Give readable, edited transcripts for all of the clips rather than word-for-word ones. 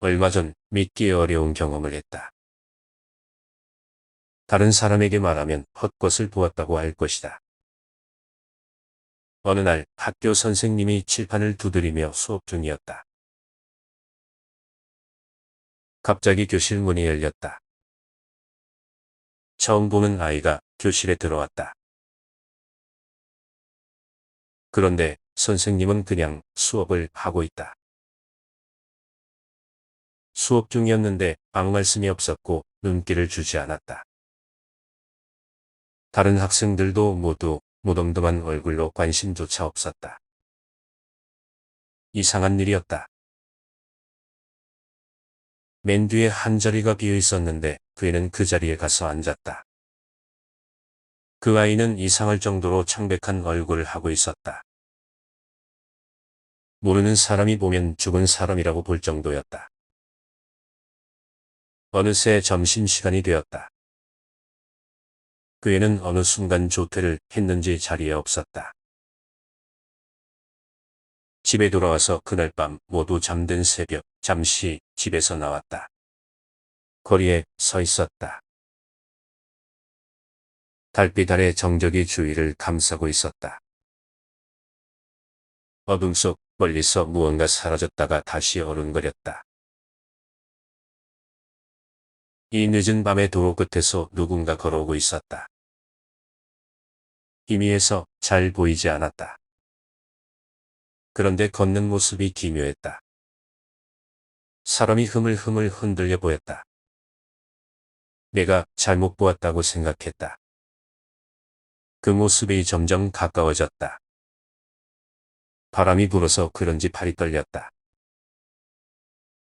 얼마 전 믿기 어려운 경험을 했다. 다른 사람에게 말하면 헛것을 보았다고 할 것이다. 어느 날 학교 선생님이 칠판을 두드리며 수업 중이었다. 갑자기 교실 문이 열렸다. 처음 보는 아이가 교실에 들어왔다. 그런데 선생님은 그냥 수업을 하고 있다. 수업 중이었는데 아무 말씀이 없었고 눈길을 주지 않았다. 다른 학생들도 모두 무덤덤한 얼굴로 관심조차 없었다. 이상한 일이었다. 맨 뒤에 한 자리가 비어 있었는데 그 애는 그 자리에 가서 앉았다. 그 아이는 이상할 정도로 창백한 얼굴을 하고 있었다. 모르는 사람이 보면 죽은 사람이라고 볼 정도였다. 어느새 점심시간이 되었다. 그 애는 어느 순간 조퇴를 했는지 자리에 없었다. 집에 돌아와서 그날 밤 모두 잠든 새벽 잠시 집에서 나왔다. 거리에 서 있었다. 달빛 아래 정적이 주위를 감싸고 있었다. 어둠 속 멀리서 무언가 사라졌다가 다시 어른거렸다. 이 늦은 밤의 도로 끝에서 누군가 걸어오고 있었다. 희미해서 잘 보이지 않았다. 그런데 걷는 모습이 기묘했다. 사람이 흐물흐물 흔들려 보였다. 내가 잘못 보았다고 생각했다. 그 모습이 점점 가까워졌다. 바람이 불어서 그런지 팔이 떨렸다.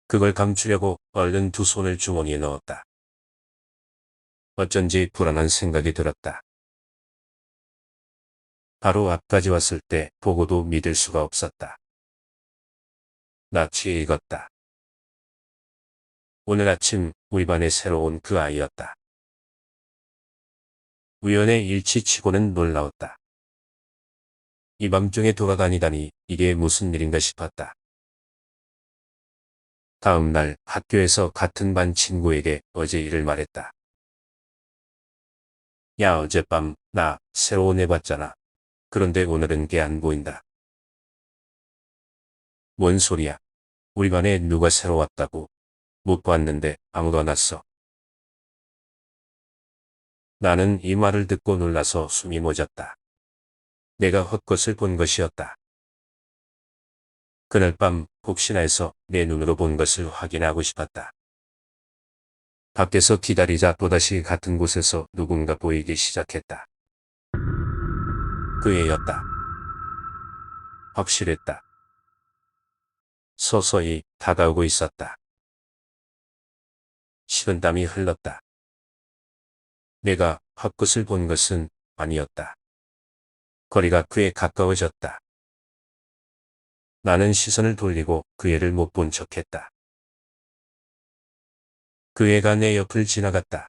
그걸 감추려고 얼른 두 손을 주머니에 넣었다. 어쩐지 불안한 생각이 들었다. 바로 앞까지 왔을 때 보고도 믿을 수가 없었다. 낯이 익었다. 오늘 아침 우리 반에 새로 온 그 아이였다. 우연의 일치치고는 놀라웠다. 이 밤중에 돌아다니다니 이게 무슨 일인가 싶었다. 다음 날 학교에서 같은 반 친구에게 어제 일을 말했다. 야, 어젯밤 나 새로 온 애 봤잖아. 그런데 오늘은 걔 안 보인다. 뭔 소리야? 우리 반에 누가 새로 왔다고. 못 봤는데 아무도 안 왔어. 나는 이 말을 듣고 놀라서 숨이 멎었다. 내가 헛것을 본 것이었다. 그날 밤 혹시나 해서 내 눈으로 본 것을 확인하고 싶었다. 밖에서 기다리자 또다시 같은 곳에서 누군가 보이기 시작했다. 그 애였다. 확실했다. 서서히 다가오고 있었다. 식은땀이 흘렀다. 내가 헛것을 본 것은 아니었다. 거리가 꽤 가까워졌다. 나는 시선을 돌리고 그 애를 못 본 척했다. 그 애가 내 옆을 지나갔다.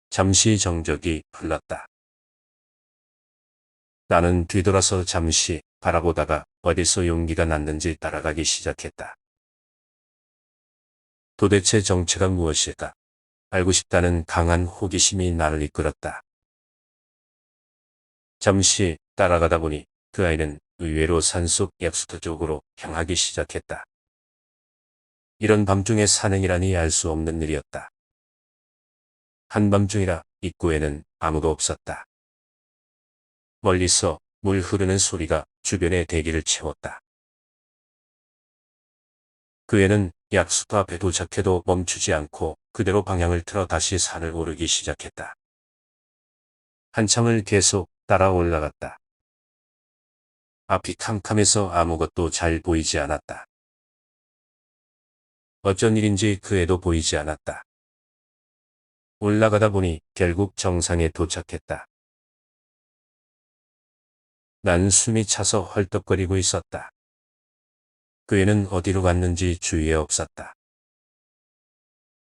잠시 정적이 흘렀다. 나는 뒤돌아서 잠시 바라보다가 어디서 용기가 났는지 따라가기 시작했다. 도대체 정체가 무엇일까? 알고 싶다는 강한 호기심이 나를 이끌었다. 잠시 따라가다 보니 그 아이는 의외로 산속 약수터 쪽으로 향하기 시작했다. 이런 밤중에 산행이라니 알 수 없는 일이었다. 한밤중이라 입구에는 아무도 없었다. 멀리서 물 흐르는 소리가 주변의 대기를 채웠다. 그 애는 약수터 앞에 도착해도 멈추지 않고 그대로 방향을 틀어 다시 산을 오르기 시작했다. 한참을 계속 따라 올라갔다. 앞이 캄캄해서 아무것도 잘 보이지 않았다. 어쩐 일인지 그 애도 보이지 않았다. 올라가다 보니 결국 정상에 도착했다. 난 숨이 차서 헐떡거리고 있었다. 그 애는 어디로 갔는지 주위에 없었다.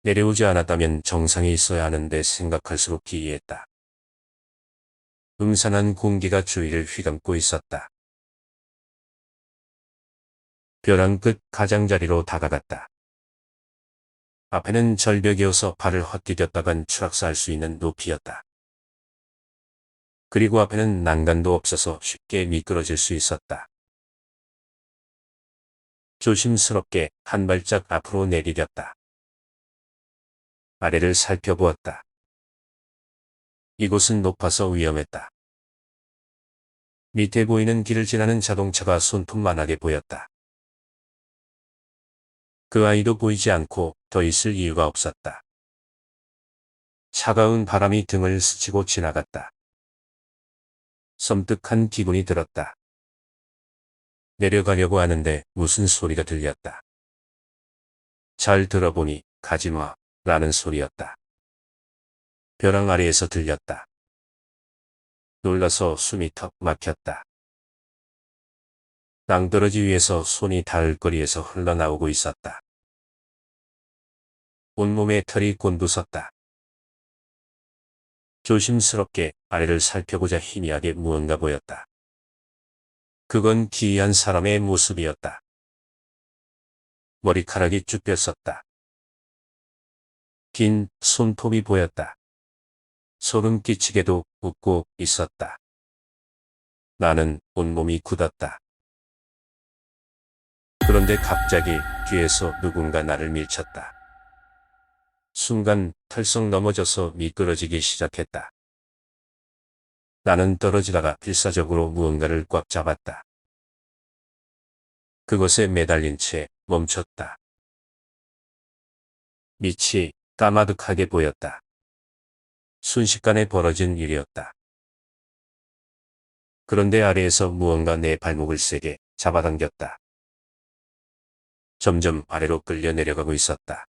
내려오지 않았다면 정상에 있어야 하는데 생각할수록 기이했다. 음산한 공기가 주위를 휘감고 있었다. 벼랑 끝 가장자리로 다가갔다. 앞에는 절벽이어서 발을 헛디뎠다간 추락사할 수 있는 높이였다. 그리고 앞에는 난간도 없어서 쉽게 미끄러질 수 있었다. 조심스럽게 한 발짝 앞으로 내디뎠다. 아래를 살펴보았다. 이곳은 높아서 위험했다. 밑에 보이는 길을 지나는 자동차가 손톱만하게 보였다. 그 아이도 보이지 않고 더 있을 이유가 없었다. 차가운 바람이 등을 스치고 지나갔다. 섬뜩한 기분이 들었다. 내려가려고 하는데 무슨 소리가 들렸다. 잘 들어보니 가지마 라는 소리였다. 벼랑 아래에서 들렸다. 놀라서 숨이 턱 막혔다. 낭떠러지 위에서 손이 닿을 거리에서 흘러나오고 있었다. 온몸에 털이 곤두섰다. 조심스럽게 아래를 살펴보자 희미하게 무언가 보였다. 그건 기이한 사람의 모습이었다. 머리카락이 쭉 펴섰다. 긴 손톱이 보였다. 소름 끼치게도 웃고 있었다. 나는 온몸이 굳었다. 그런데 갑자기 뒤에서 누군가 나를 밀쳤다. 순간 털썩 넘어져서 미끄러지기 시작했다. 나는 떨어지다가 필사적으로 무언가를 꽉 잡았다. 그것에 매달린 채 멈췄다. 밑이 까마득하게 보였다. 순식간에 벌어진 일이었다. 그런데 아래에서 무언가 내 발목을 세게 잡아당겼다. 점점 아래로 끌려 내려가고 있었다.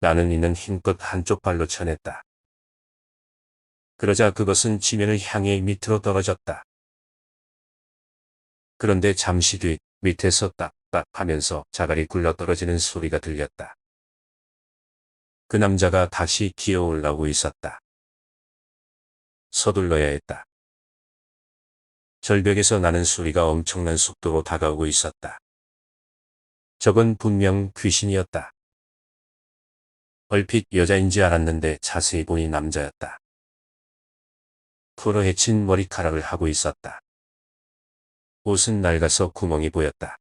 나는 이는 힘껏 한쪽 발로 쳐냈다. 그러자 그것은 지면을 향해 밑으로 떨어졌다. 그런데 잠시 뒤 밑에서 딱딱 하면서 자갈이 굴러 떨어지는 소리가 들렸다. 그 남자가 다시 기어 올라오고 있었다. 서둘러야 했다. 절벽에서 나는 소리가 엄청난 속도로 다가오고 있었다. 저건 분명 귀신이었다. 얼핏 여자인지 알았는데 자세히 보니 남자였다. 풀어헤친 머리카락을 하고 있었다. 옷은 낡아서 구멍이 보였다.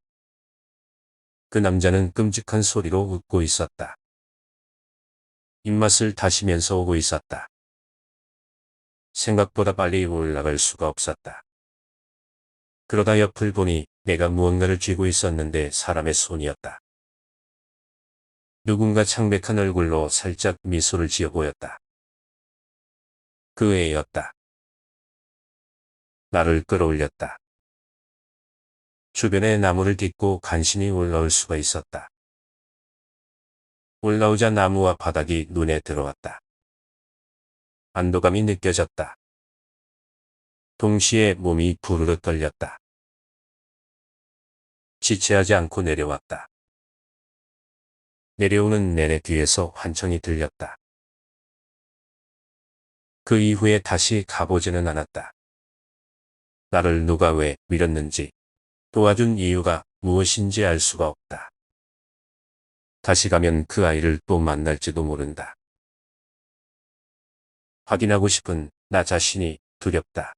그 남자는 끔찍한 소리로 웃고 있었다. 입맛을 다시면서 오고 있었다. 생각보다 빨리 올라갈 수가 없었다. 그러다 옆을 보니 내가 무언가를 쥐고 있었는데 사람의 손이었다. 누군가 창백한 얼굴로 살짝 미소를 지어 보였다. 그 애였다. 나를 끌어올렸다. 주변에 나무를 딛고 간신히 올라올 수가 있었다. 올라오자 나무와 바닥이 눈에 들어왔다. 안도감이 느껴졌다. 동시에 몸이 부르르 떨렸다. 지체하지 않고 내려왔다. 내려오는 내내 뒤에서 환청이 들렸다. 그 이후에 다시 가보지는 않았다. 나를 누가 왜 밀었는지, 도와준 이유가 무엇인지 알 수가 없다. 다시 가면 그 아이를 또 만날지도 모른다. 확인하고 싶은 나 자신이 두렵다.